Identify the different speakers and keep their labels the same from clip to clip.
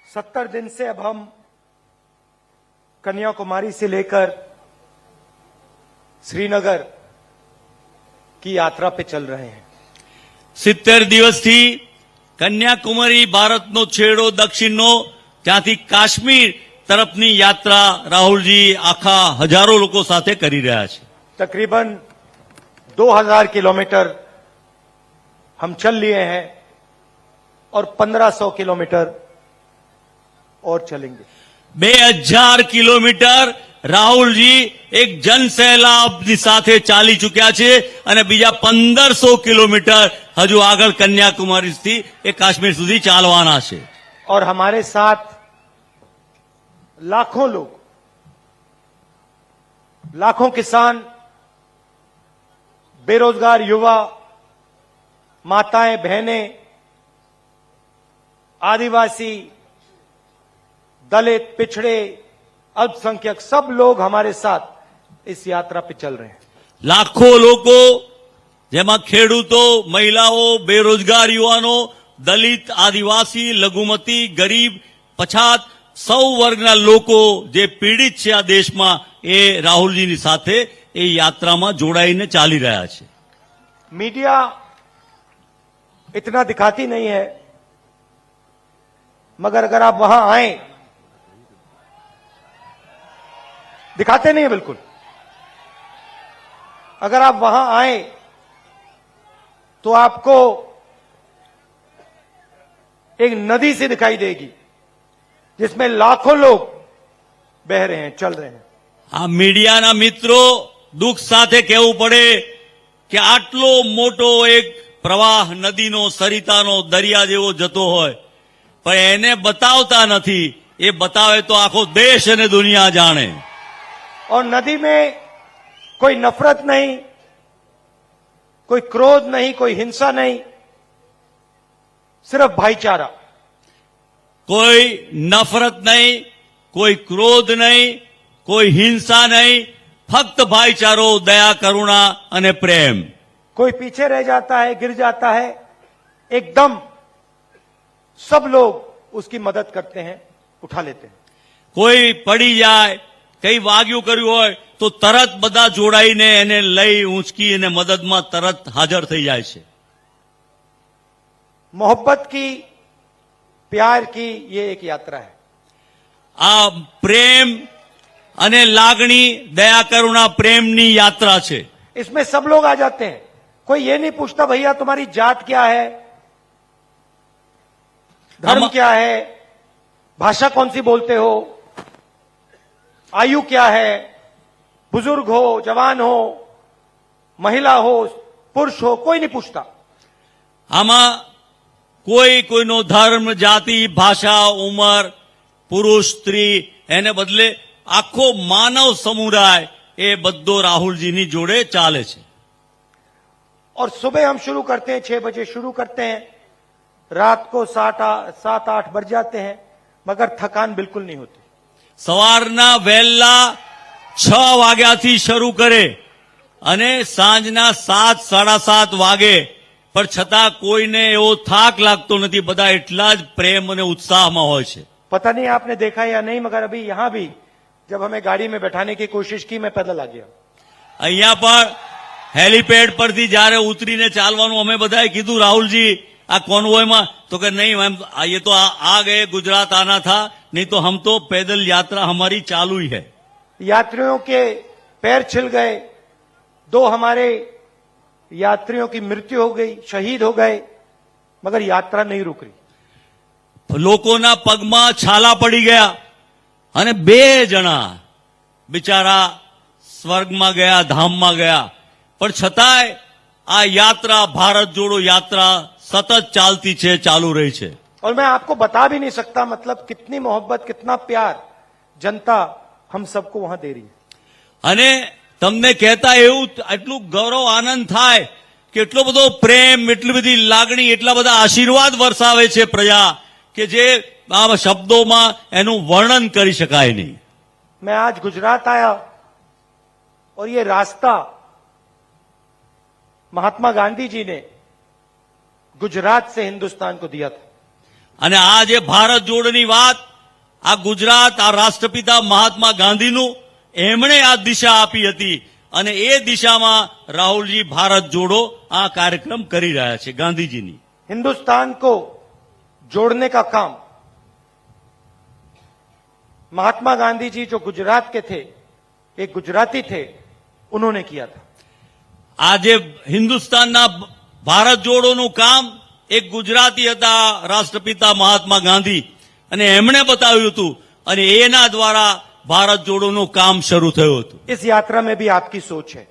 Speaker 1: 70 दिन से अब हम कन्याकुमारी से लेकर श्रीनगर की यात्रा पे चल रहे हैं।
Speaker 2: 70 દિવસથી કન્યાકુમારી ભારતનો છેડો દક્ષિણનો ત્યાંથી કાશ્મીર તરફની यात्रा રાહુલજી આખા હજારો લોકો સાથે કરી રહ્યા છે।
Speaker 1: तकरीबन 2000 किलोमीटर हम चल लिए हैं और 1500 किलोमीटर और चलेंगे।
Speaker 2: 2000 કિલોમીટર રાહુલજી એક જનસેલાબની સાથે ચાલી ચૂક્યા છે અને બીજા 1500 કિલોમીટર હજુ આગળ કન્યાકુમારીથી એ કાશ્મીર સુધી ચાલવાના છે।
Speaker 1: और हमारे साथ लाखों लोग, लाखों किसान, बेरोजगार युवा, माताएं, बहनें, आदिवासी, दलित, पिछड़े, अल्पसंख्यक, सब लोग हमारे साथ इस यात्रा पे चल रहे हैं।
Speaker 2: લાખો લોકો જેમાં ખેડૂતો, મહિલાઓ, બેરોજગાર યુવાનો, દલિત, આદિવાસી, લઘુમતી, ગરીબ, પછાત સૌ વર્ગના લોકો જે પીડિત છે આ દેશમાં એ રાહુલજીની સાથે એ યાત્રામાં જોડાઈને ચાલી રહ્યા છે।
Speaker 1: मीडिया इतना दिखाती नहीं है, मगर अगर आप वहां आए, दिखाते नहीं है बिल्कुल। अगर आप वहां आए तो आपको एक नदी सी दिखाई देगी जिसमें लाखों लोग बह रहे हैं, चल रहे हैं।
Speaker 2: આ મીડિયાના મિત્રો દુઃખ સાથે કહેવું પડે કે આટલો મોટો એક પ્રવાહ નદીનો, સરિતાનો, દરિયા જેવો જતો હોય પણ એને બતાવતા નથી। એ બતાવે તો આખો દેશ અને દુનિયા જાણે।
Speaker 1: और नदी में कोई नफरत नहीं, कोई क्रोध नहीं, कोई हिंसा नहीं, सिर्फ भाईचारा।
Speaker 2: कोई नफरत नहीं, कोई क्रोध नहीं, कोई हिंसा नहीं, फक्त भाईचारो, दया, करुणा અને પ્રેમ।
Speaker 1: कोई पीछे रह जाता है, गिर जाता है, एकदम सब लोग उसकी मदद करते हैं, उठा लेते हैं।
Speaker 2: કોઈ પડી જાય, કઈ વાગ્યું કર્યું હોય તો તરત બધા જોડાઈને એને લઈ ઊંચકી અને મદદમાં તરત હાજર થઈ જાય છે।
Speaker 1: मोहब्बत की, प्यार की ये एक यात्रा है।
Speaker 2: આ પ્રેમ અને લાગણી, દયા, કરુણા, પ્રેમની યાત્રા છે।
Speaker 1: इसमें सब लोग आ जाते हैं। कोई ये नहीं पूछता भैया तुम्हारी जात क्या है, धर्म क्या है, भाषा कौन सी बोलते हो, आयु क्या है, बुजुर्ग हो, जवान हो, महिला हो, पुरुष हो, कोई नहीं पूछता।
Speaker 2: આમાં કોઈ કોઈનો ધર્મ, જાતિ, ભાષા, ઉંમર, પુરુષ, સ્ત્રી એને બદલે આખો માનવ સમુદાય એ બધો રાહુલજીની જોડે ચાલે છે।
Speaker 1: और सुबह हम शुरू करते हैं, 6 बजे शुरू करते हैं, रात को 7-8 बज जाते हैं, मगर थकान बिल्कुल नहीं होती।
Speaker 2: સવારના વહેલા 6 વાગ્યાથી શરૂ કરે અને સાંજના 7-7:30 વાગે પણ છતાં કોઈને એવો થાક લાગતો નથી। બધા એટલા જ પ્રેમ અને ઉત્સાહમાં હોય છે।
Speaker 1: पता नहीं आपने देखा या नहीं, मगर अभी यहां भी जब हमें गाड़ी में बैठाने की कोशिश की, मैं पैदल आ गया।
Speaker 2: અહીંયા પણ હેલીપેડ પરથી જયારે ઉતરીને ચાલવાનું અમે બધાએ કીધું રાહુલજી આ કોન્વોયમાં તો કે नहीं मैम ये तो आ गए, गुजरात आना था, नहीं तो हम तो पैदल यात्रा हमारी चालू ही है।
Speaker 1: यात्रियों के पैर छिल गए, 2 हमारे यात्रियों की मृत्यु हो गई, शहीद हो गए, मगर यात्रा नहीं रुक रही।
Speaker 2: લોકોના પગમાં છાલા પડી ગયા અને 2 જણા બિચારા સ્વર્ગમાં ગયા, ધામમાં ગયા પણ છતાંય આ યાત્રા, ભારત જોડો યાત્રા સતત ચાલતી છે, ચાલુ રહી છે।
Speaker 1: और मैं आपको बता भी नहीं सकता मतलब कितनी मोहब्बत, कितना प्यार जनता हम सबको वहां दे रही है।
Speaker 2: અને તમને કહેતા એવું એટલું ગૌરવ આનંદ થાય કે એટલો બધો પ્રેમ, એટલી બધી લાગણી, એટલા બધા આશીર્વાદ વરસાવે છે પ્રજા કે જે આ શબ્દોમાં એનું વર્ણન કરી શકાય નહીં।
Speaker 1: मैं आज गुजरात आया और ये रास्ता महात्मा गांधी जी ने गुजरात से हिंदुस्तान को दिया था।
Speaker 2: અને આ જે ભારત જોડોની વાત, આ ગુજરાત, આ રાષ્ટ્રપિતા મહાત્મા ગાંધીનું એમણે આ દિશા આપી હતી અને એ દિશામાં રાહુલજી ભારત જોડો આ કાર્યક્રમ કરી રહ્યા છે ગાંધીજીની.
Speaker 1: हिंदुस्तान को जोड़ने का काम महात्मा गांधी जी जो गुजरात के थे, एक गुजराती थे, उन्होंने किया था.
Speaker 2: આજે હિન્દુસ્તાનના ભારત જોડોનું કામ એક ગુજરાતી હતા રાષ્ટ્રપિતા મહાત્મા ગાંધી, અને એમણે બતાવ્યું હતું અને એના દ્વારા ભારત જોડોનું કામ શરૂ થયું હતું.
Speaker 1: इस यात्रा में भी आपकी सोच है,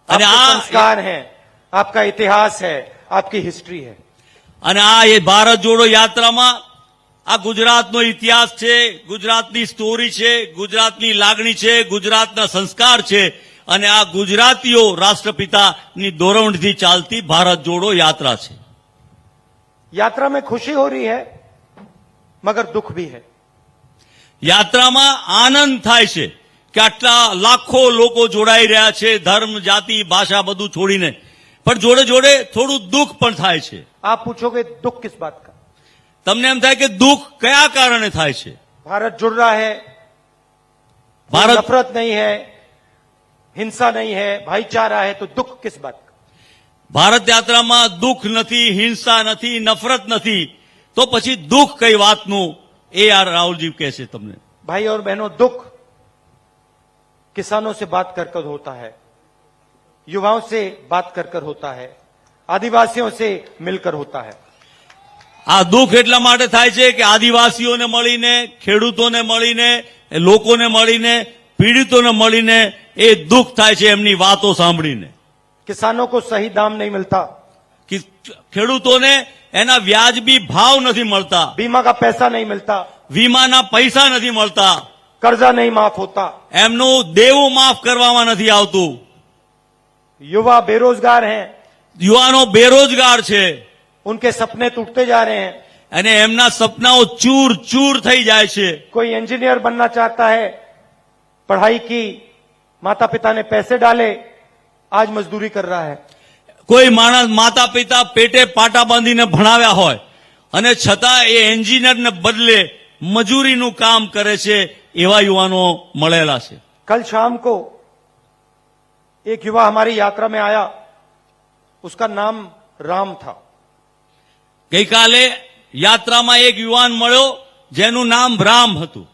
Speaker 2: अरे
Speaker 1: आपके
Speaker 2: आ-
Speaker 1: संस्कार है, आपका इतिहास है, आपकी हिस्ट्री है.
Speaker 2: અને આ એ ભારત જોડો યાત્રામાં આ ગુજરાતનો ઇતિહાસ છે, ગુજરાતની સ્ટોરી છે, ગુજરાતની લાગણી છે, ગુજરાતના સંસ્કાર છે અને આ ગુજરાતીઓ રાષ્ટ્રપિતાની દોરવણીથી ચાલતી ભારત જોડો યાત્રા છે.
Speaker 1: यात्रा में खुशी हो रही है मगर दुख भी है.
Speaker 2: યાત્રામાં આનંદ થાય છે કે આટલા લાખો લોકો જોડાઈ રહ્યા છે, ધર્મ, જાતિ, ભાષા બધું છોડીને, પણ જોડે જોડે થોડું દુઃખ પણ થાય છે.
Speaker 1: आप पूछोगे दुख किस बात का?
Speaker 2: તમને એમ થાય કે દુઃખ કયા કારણે થાય છે?
Speaker 1: भारत जुड़ रहा है,
Speaker 2: भारत-
Speaker 1: नफरत नहीं है, हिंसा नहीं है, भाईचारा है, तो दुख किस बात का?
Speaker 2: ભારત યાત્રામાં દુઃખ નથી, હિંસા નથી, નફરત નથી, તો પછી દુઃખ કઈ વાતનું? એ આ રાહુલજી કહેશે તમને.
Speaker 1: भाई और बहनों, दुख किसानों से बात कर कर होता है, युवाओं से बात कर कर होता है, आदिवासियों से मिलकर होता है.
Speaker 2: આ દુઃખ એટલા માટે થાય છે કે આદિવાસીઓને મળીને, ખેડૂતોને મળીને, લોકોને મળીને, પીડિતોને મળીને એ દુઃખ થાય છે એમની વાતો સાંભળીને.
Speaker 1: किसानों को सही दाम नहीं मिलता,
Speaker 2: કે ખેડૂતોને એના વ્યાજબી ભાવ નથી મળતા,
Speaker 1: बीमा का पैसा नहीं मिलता,
Speaker 2: વીમાના પૈસા નથી મળતા,
Speaker 1: कर्जा नहीं माफ होता,
Speaker 2: એમનું દેવું માફ કરવામાં નથી આવતું,
Speaker 1: युवा बेरोजगार हैं,
Speaker 2: યુવાનો બેરોજગાર છે
Speaker 1: उनके सपने टूटते जा रहे हैं.
Speaker 2: અને એમના સપનાઓ ચૂર ચૂર થઈ જાય છે.
Speaker 1: कोई इंजीनियर बनना चाहता है, पढ़ाई की, माता पिता ने पैसे डाले, आज मजदूरी कर रहा है.
Speaker 2: કોઈ માણસ માતા પિતા પેટે પાટા બાંધીને ભણાવ્યા હોય અને છતાં એ એન્જિનિયરને બદલે મજૂરીનું કામ કરે છે, એવા યુવાનો મળેલા છે.
Speaker 1: कल शाम को एक युवा हमारी यात्रा में आया, उसका नाम राम था.
Speaker 2: ગઈકાલે યાત્રામાં એક યુવાન મળ્યો જેનું નામ રામ હતું.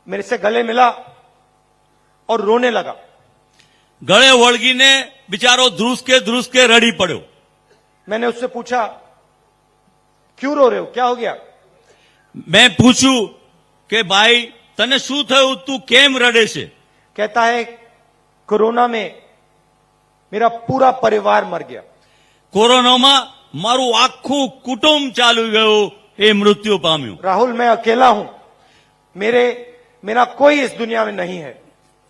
Speaker 1: मेरे से गले मिला और रोने लगा.
Speaker 2: ગળે વળગીને બિચારો ધ્રુસકે રડી પડ્યો.
Speaker 1: मैंने उससे पूछा, क्यों रो रहे हो, क्या हो गया?
Speaker 2: મેં પૂછ્યું કે ભાઈ તને શું થયું, તું કેમ રડે છે?
Speaker 1: कहता है, कोरोना में मेरा पूरा परिवार मर गया.
Speaker 2: કોરોનામાં મારું આખું કુટુંબ ચાલ્યું ગયું, એ મૃત્યુ પામ્યું.
Speaker 1: राहुल, मैं अकेला हूं, मेरा कोई इस दुनिया में नहीं है.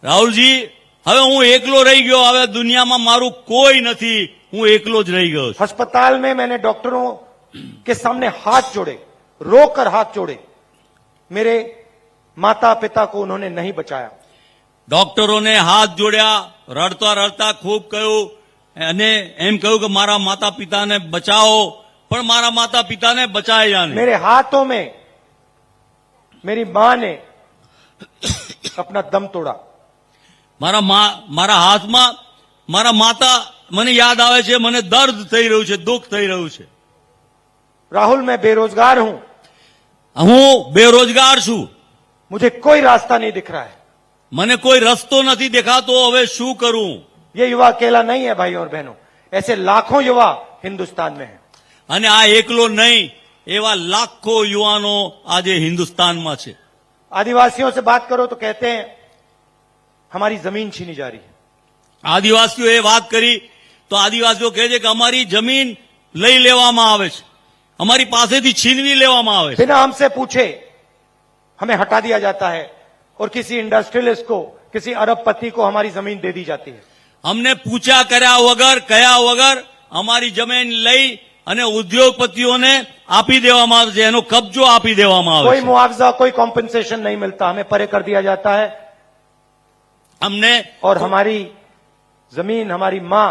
Speaker 2: રાહુલજી, હવે હું એકલો રહી ગયો, હવે દુનિયામાં મારું કોઈ નથી, હું એકલો જ રહી ગયો છું.
Speaker 1: अस्पताल में मैंने डॉक्टरों के सामने हाथ जोड़े, रोकर हाथ जोड़े. मेरे माता पिता को उन्होंने नहीं बचाया.
Speaker 2: ડોક્ટરોને હાથ જોડ્યા, રડતા રડતા ખૂબ કહ્યું અને એમ કહ્યું કે મારા માતા પિતાને બચાવો, પણ મારા માતા પિતાને બચાયા નહીં.
Speaker 1: मेरे हाथों में मेरी मां ने अपना दम तोड़ा.
Speaker 2: મારા હાથમાં મારા માતા મને યાદ આવે છે, મને દર્દ થઈ રહ્યું છે, દુઃખ થઈ રહ્યું છે.
Speaker 1: राहुल, मैं बेरोजगार हूं,
Speaker 2: હું બેરોજગાર છું,
Speaker 1: मुझे कोई रास्ता नहीं दिख रहा है.
Speaker 2: મને કોઈ રસ્તો નથી દેખાતો, હવે શું કરું?
Speaker 1: ये युवा अकेला नहीं है भाई और बहनों, ऐसे लाखों युवा हिंदुस्तान में हैं.
Speaker 2: અને આ એકલો નહીં, એવા લાખો યુવાનો આજે હિન્દુસ્તાનમાં છે.
Speaker 1: आदिवासियों से बात करो तो कहते हैं हमारी जमीन छीनी जा रही है.
Speaker 2: આદિવાસીઓએ વાત કરી તો આદિવાસીઓ કહે છે કે અમારી જમીન લઈ લેવામાં આવે છે, અમારી પાસેથી છીનવી લેવામાં આવે છે.
Speaker 1: बिना हमसे पूछे हमें हटा दिया जाता है और किसी इंडस्ट्रियलिस्ट को, किसी अरबपति को हमारी जमीन दे दी जाती है.
Speaker 2: અમને પૂછા કર્યા વગર, કયા વગર અમારી જમીન લઈ અને ઉદ્યોગપતિઓને આપી દેવામાં આવે છે, એનો કબજો આપી દેવામાં આવે
Speaker 1: कोई
Speaker 2: છે.
Speaker 1: मुआवजा, कोई कॉम्पेंसेशन नहीं मिलता, हमें परे कर दिया जाता है
Speaker 2: અમને
Speaker 1: और हमारी जमीन, हमारी मां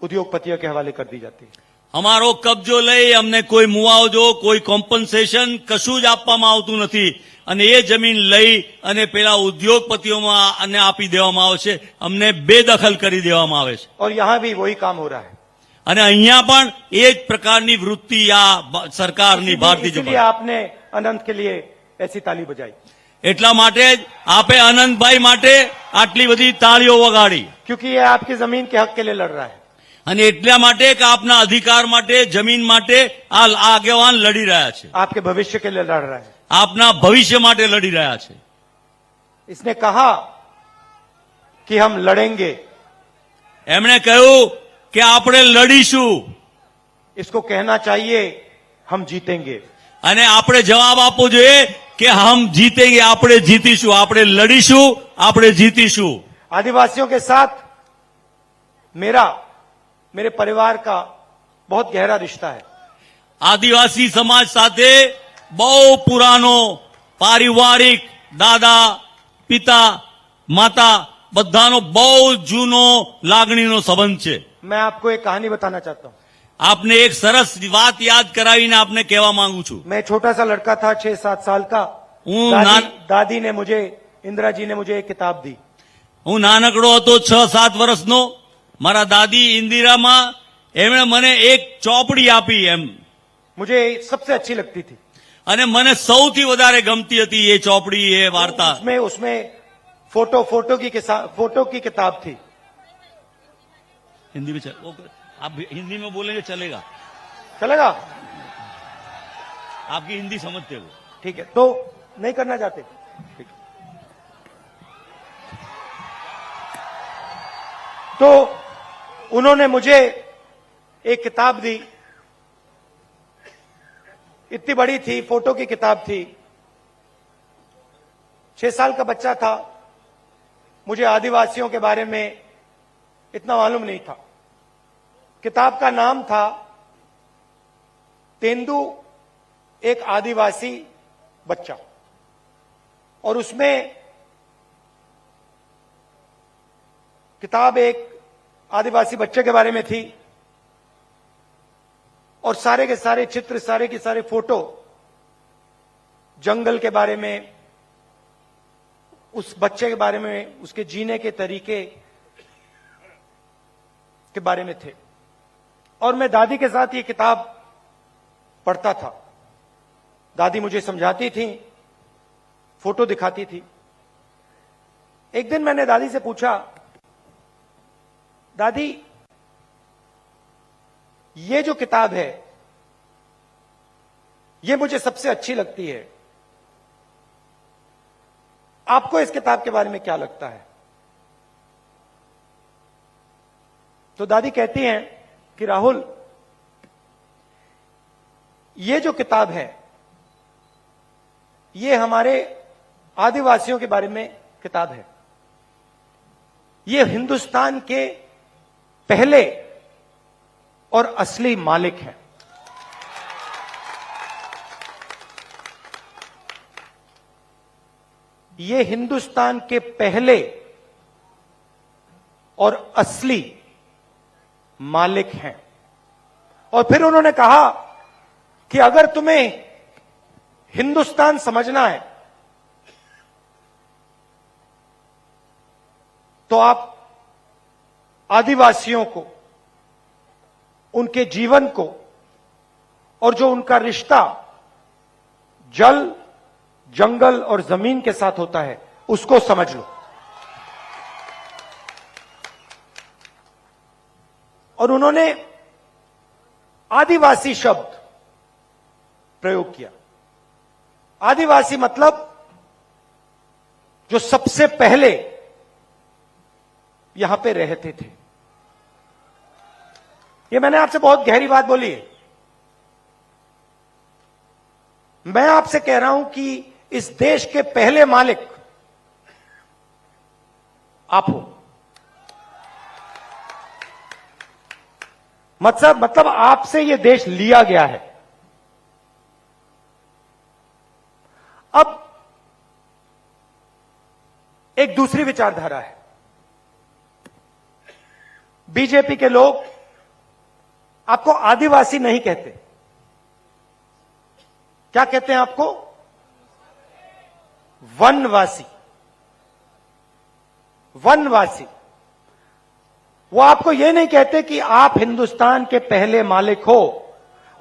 Speaker 1: उद्योगपतियों के हवाले कर दी जाती है.
Speaker 2: અમારો કબજો લઈ અમને કોઈ મુઆવજો કોઈ કોમ્પન્સેશન કશું જ આપવામાં આવતું નથી અને એ જમીન લઈ અને પેલા ઉદ્યોગપતિઓમાં અને આપી દેવામાં આવે છે અમને બેદખલ કરી દેવામાં આવે છે
Speaker 1: और यहां भी वही काम हो रहा है।
Speaker 2: અને અહીંયા પણ એ જ પ્રકારની વૃત્તિ આ સરકારની ભારતીય
Speaker 1: इसलिए
Speaker 2: જનતા
Speaker 1: आपने अनंत के लिए ऐसी ताली बजाई,
Speaker 2: એટલા માટે જ આપે અનંતભાઈ માટે આટલી બધી તાળીઓ વગાડી
Speaker 1: क्योंकि ये आपकी जमीन के हक के लिए लड़ रहा है।
Speaker 2: અને એટલા માટે કે આપના અધિકાર માટે જમીન માટે આ આગેવાન લડી રહ્યા છે
Speaker 1: आपके भविष्य के लिए लड़ रहा है।
Speaker 2: આપના ભવિષ્ય માટે લડી રહ્યા છે
Speaker 1: इसने कहा कि हम लड़ेंगे,
Speaker 2: એમણે કહ્યું કે આપણે લડીશું
Speaker 1: इसको कहना चाहिए हम जीतेंगे।
Speaker 2: અને આપણે જવાબ આપવો જોઈએ કે હમ જીતેંગે આપણે જીતીશું આપણે લડીશું આપણે જીતીશું
Speaker 1: आदिवासियों के साथ मेरे परिवार का बहुत गहरा रिश्ता है।
Speaker 2: આદિવાસી સમાજ સાથે બહુ પુરાનો પારિવારિક દાદા પિતા માતા બધાનો બહુ જૂનો લાગણીનો સંબંધ છે
Speaker 1: मैं आपको एक कहानी बताना चाहता हूं।
Speaker 2: આપને એક સરસ વાત યાદ કરાવીને આપને કહેવા માંગુ છું
Speaker 1: मैं छोटा सा लड़का था, 6-7 साल का। दादी ने मुझे, इंदिरा जी ने मुझे एक किताब दी।
Speaker 2: હું નાનકડો હતો 6-7 વર્ષનો મારા દાદી ઇન્દિરામાં એમણે મને એક ચોપડી આપી એમ
Speaker 1: मुझे सबसे अच्छी लगती थी।
Speaker 2: અને મને સૌથી વધારે ગમતી હતી એ ચોપડી એ વાર્તા
Speaker 1: उसमें फोटो की किताब थी।
Speaker 2: हिंदी में आप हिंदी में बोलेंगे चलेगा
Speaker 1: चलेगा?
Speaker 2: आपकी हिंदी समझते हो
Speaker 1: ठीक है, तो नहीं करना चाहते? ठीक। तो उन्होंने मुझे एक किताब दी, इतनी बड़ी थी, फोटो की किताब थी। 6 साल का बच्चा था, मुझे आदिवासियों के बारे में इतना मालूम नहीं था। किताब का नाम था तेंदु एक आदिवासी बच्चा, और उसमें किताब एक आदिवासी बच्चे के बारे में थी और सारे के सारे चित्र, सारे के सारे फोटो जंगल के बारे में, उस बच्चे के बारे में, उसके जीने के तरीके के बारे में थे। और मैं दादी के साथ ये किताब पढ़ता था। दादी मुझे समझाती थी, फोटो दिखाती थी। एक दिन मैंने दादी से पूछा, दादी ये जो किताब है ये मुझे सबसे अच्छी लगती है, आपको इस किताब के बारे में क्या लगता है? तो दादी कहती हैं कि राहुल, ये जो किताब है ये हमारे आदिवासियों के बारे में किताब है। ये हिंदुस्तान के पहले और असली मालिक हैं। ये हिंदुस्तान के पहले और असली मालिक हैं। और फिर उन्होंने कहा कि अगर तुम्हें हिंदुस्तान समझना है तो आप आदिवासियों को, उनके जीवन को और जो उनका रिश्ता जल, जंगल और जमीन के साथ होता है उसको समझ लो। और उन्होंने आदिवासी शब्द प्रयोग किया। आदिवासी मतलब जो सबसे पहले यहां पे रहते थे। ये मैंने आपसे बहुत गहरी बात बोली है। मैं आपसे कह रहा हूं कि इस देश के पहले मालिक आप हो। मतलब आपसे ये देश लिया गया है। अब एक दूसरी विचारधारा है। बीजेपी के लोग आपको आदिवासी नहीं कहते, क्या कहते हैं आपको? वनवासी। वनवासी। वो आपको यह नहीं कहते कि आप हिंदुस्तान के पहले मालिक हो,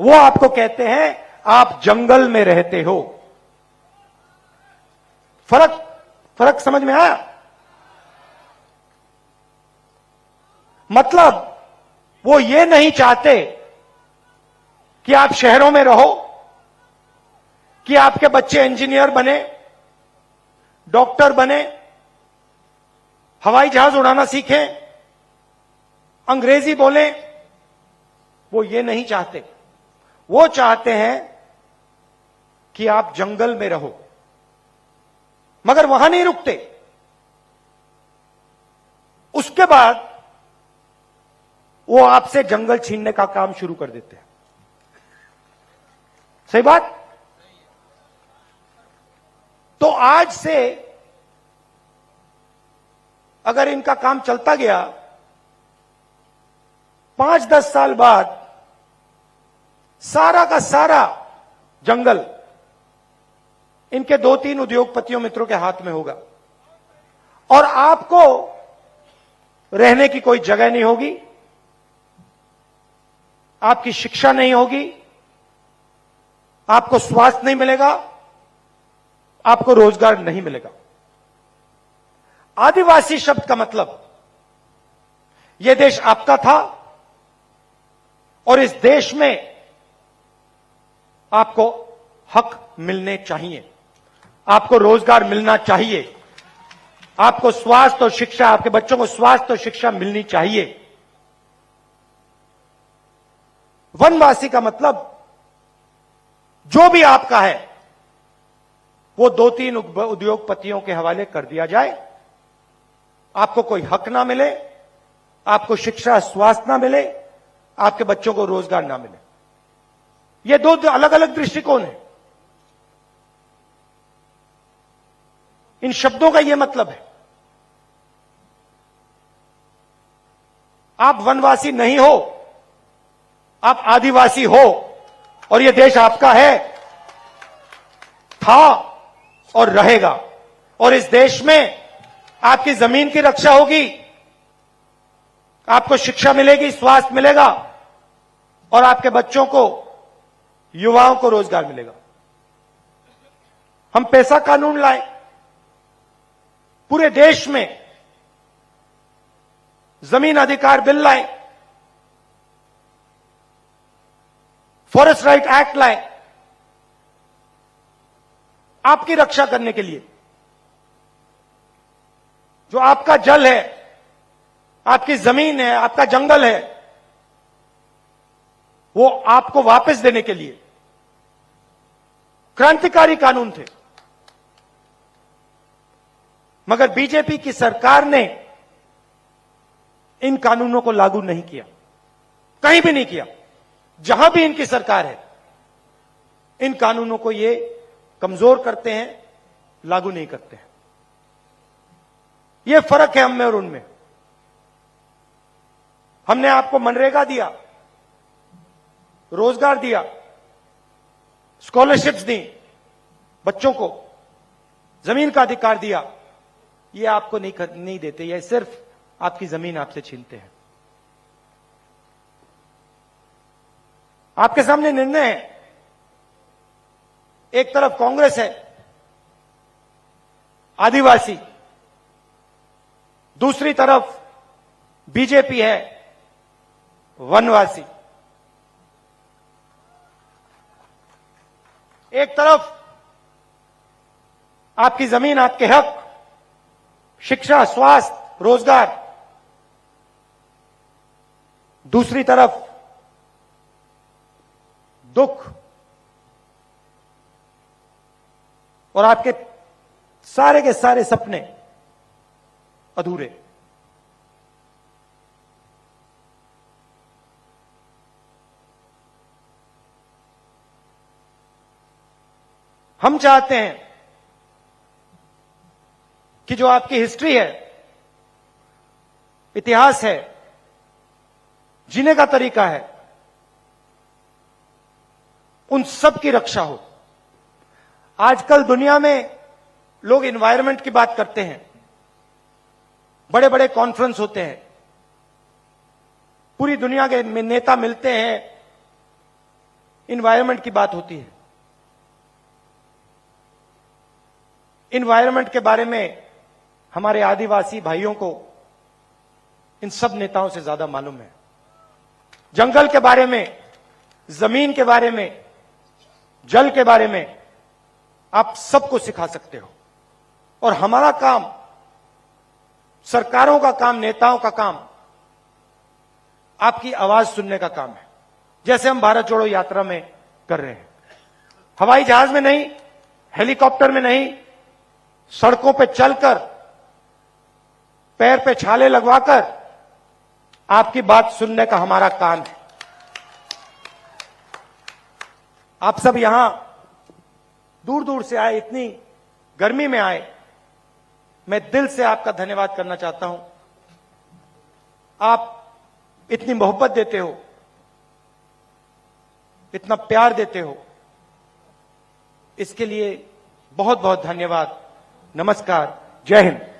Speaker 1: वो आपको कहते हैं आप जंगल में रहते हो। फर्क समझ में आया? मतलब वो ये नहीं चाहते कि आप शहरों में रहो, कि आपके बच्चे इंजीनियर बने, डॉक्टर बने, हवाई जहाज उड़ाना सीखें, अंग्रेजी बोलें। वो ये नहीं चाहते। वो चाहते हैं कि आप जंगल में रहो। मगर वहां नहीं रुकते। उसके बाद वो आपसे जंगल छीनने का काम शुरू कर देते हैं। सही बात? तो आज से अगर इनका काम चलता गया, 5-10 साल बाद सारा का सारा जंगल इनके 2-3 उद्योगपतियों मित्रों के हाथ में होगा और आपको रहने की कोई जगह नहीं होगी, आपकी शिक्षा नहीं होगी, आपको स्वास्थ्य नहीं मिलेगा, आपको रोजगार नहीं मिलेगा। आदिवासी शब्द का मतलब यह देश आपका था और इस देश में आपको हक मिलने चाहिए, आपको रोजगार मिलना चाहिए, आपको स्वास्थ्य और शिक्षा, आपके बच्चों को स्वास्थ्य और शिक्षा मिलनी चाहिए। वनवासी का मतलब जो भी आपका है वो 2-3 उद्योगपतियों के हवाले कर दिया जाए, आपको कोई हक ना मिले, आपको शिक्षा स्वास्थ्य ना मिले, आपके बच्चों को रोजगार ना मिले। ये 2 अलग अलग दृष्टिकोण है। इन शब्दों का यह मतलब है। आप वनवासी नहीं हो, आप आदिवासी हो और यह देश आपका है, था और रहेगा। और इस देश में आपकी जमीन की रक्षा होगी, आपको शिक्षा मिलेगी, स्वास्थ्य मिलेगा और आपके बच्चों को, युवाओं को रोजगार मिलेगा। हम पैसा कानून लाए, पूरे देश में जमीन अधिकार बिल लाए, फॉरेस्ट राइट एक्ट लाए, आपकी रक्षा करने के लिए। जो आपका जल है, आपकी जमीन है, आपका जंगल है, वो आपको वापस देने के लिए क्रांतिकारी कानून थे। मगर बीजेपी की सरकार ने इन कानूनों को लागू नहीं किया, कहीं भी नहीं किया। जहां भी इनकी सरकार है, इन कानूनों को ये कमजोर करते हैं, लागू नहीं करते हैं। यह फर्क है हम में और उनमें। हमने आपको मनरेगा दिया, रोजगार दिया, स्कॉलरशिप्स दी, बच्चों को जमीन का अधिकार दिया। ये आपको नहीं देते, ये सिर्फ आपकी जमीन आपसे छीनते हैं। आपके सामने निर्णय है। एक तरफ कांग्रेस है, आदिवासी, दूसरी तरफ बीजेपी है, वनवासी। एक तरफ आपकी जमीन, आपके हक, शिक्षा, स्वास्थ्य, रोजगार, दूसरी तरफ दुख और आपके सारे के सारे सपने अधूरे। हम चाहते हैं कि जो आपकी हिस्ट्री है, इतिहास है, जीने का तरीका है, उन सब की रक्षा हो। आजकल दुनिया में लोग एनवायरनमेंट की बात करते हैं, बड़े बड़े कॉन्फ्रेंस होते हैं, पूरी दुनिया के नेता मिलते हैं, एनवायरनमेंट की बात होती है। एनवायरनमेंट के बारे में हमारे आदिवासी भाइयों को इन सब नेताओं से ज्यादा मालूम है। जंगल के बारे में, जमीन के बारे में, जल के बारे में आप सबको सिखा सकते हो। और हमारा काम, सरकारों का काम, नेताओं का काम आपकी आवाज सुनने का काम है, जैसे हम भारत जोड़ो यात्रा में कर रहे हैं। हवाई जहाज में नहीं, हेलीकॉप्टर में नहीं, सड़कों पे चलकर, पैर पे छाले लगवाकर आपकी बात सुनने का हमारा काम है। आप सब यहां दूर दूर से आए, इतनी गर्मी में आए, मैं दिल से आपका धन्यवाद करना चाहता हूं। आप इतनी मोहब्बत देते हो, इतना प्यार देते हो, इसके लिए बहुत बहुत धन्यवाद। नमस्कार, जय हिंद।